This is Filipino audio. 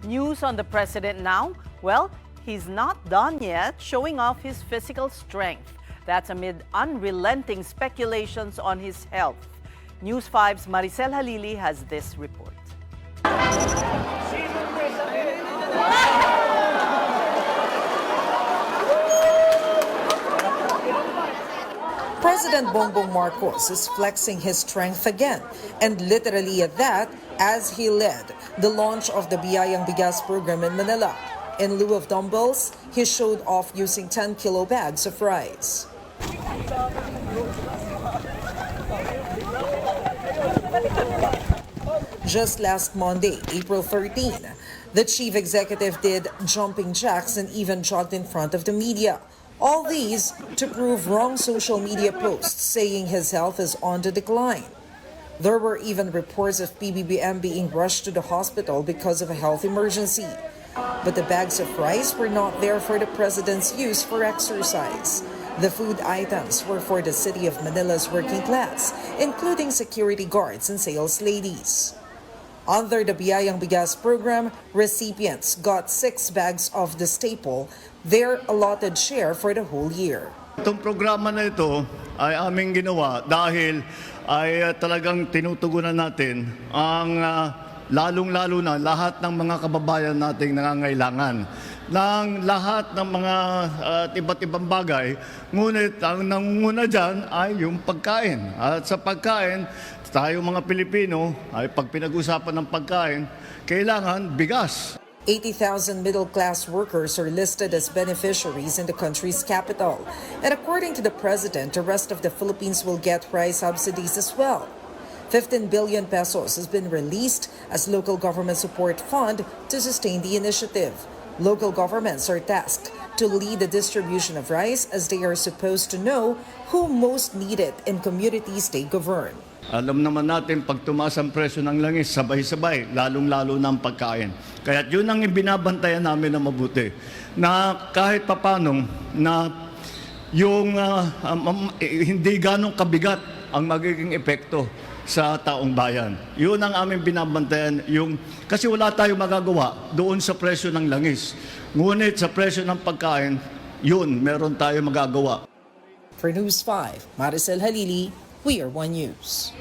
News on the president now? Well, he's not done yet showing off his physical strength. That's amid unrelenting speculations on his health. News 5's Maricel Halili has this report. President Bongbong Marcos is flexing his strength again, and literally at that, as he led the launch of the Biyayang Bigas program in Manila. In lieu of dumbbells, he showed off using 10-kilo bags of rice. Just last Monday, April 13, the chief executive did jumping jacks and even jogged in front of the media. All these to prove wrong social media posts saying his health is on the decline. There were even reports of PBBM being rushed to the hospital because of a health emergency. But the bags of rice were not there for the president's use for exercise. The food items were for the city of Manila's working class, including security guards and sales ladies. Under the Biyayang Bigas program, recipients got 6 bags of the staple, their allotted share for the whole year. Itong programa na ito ay aming ginawa dahil ay talagang tinutugunan natin ang lalong-lalo na lahat ng mga kababayan nating nangangailangan ng lahat ng mga iba't ibang bagay. Ngunit ang nangunguna dyan ay yung pagkain. At sa pagkain, tayo mga Pilipino ay pag pinag-usapan ng pagkain, kailangan bigas. 80,000 middle-class workers are listed as beneficiaries in the country's capital. And according to the president, the rest of the Philippines will get rice subsidies as well. 15 billion pesos has been released as local government support fund to sustain the initiative. Local governments are tasked to lead the distribution of rice as they are supposed to know who most need it in communities they govern. Alam naman natin, pag tumaas ang presyo ng langis, sabay-sabay, lalong-lalo ng pagkain. Kaya yun ang ibinabantayan namin na mabuti. Na kahit papano, na yung hindi ganong kabigat ang magiging epekto sa taong bayan. Yun ang aming binabantayan. Kasi wala tayong magagawa doon sa presyo ng langis. Ngunit sa presyo ng pagkain, yun, meron tayong magagawa. For News 5, Maricel Halili, We Are One News.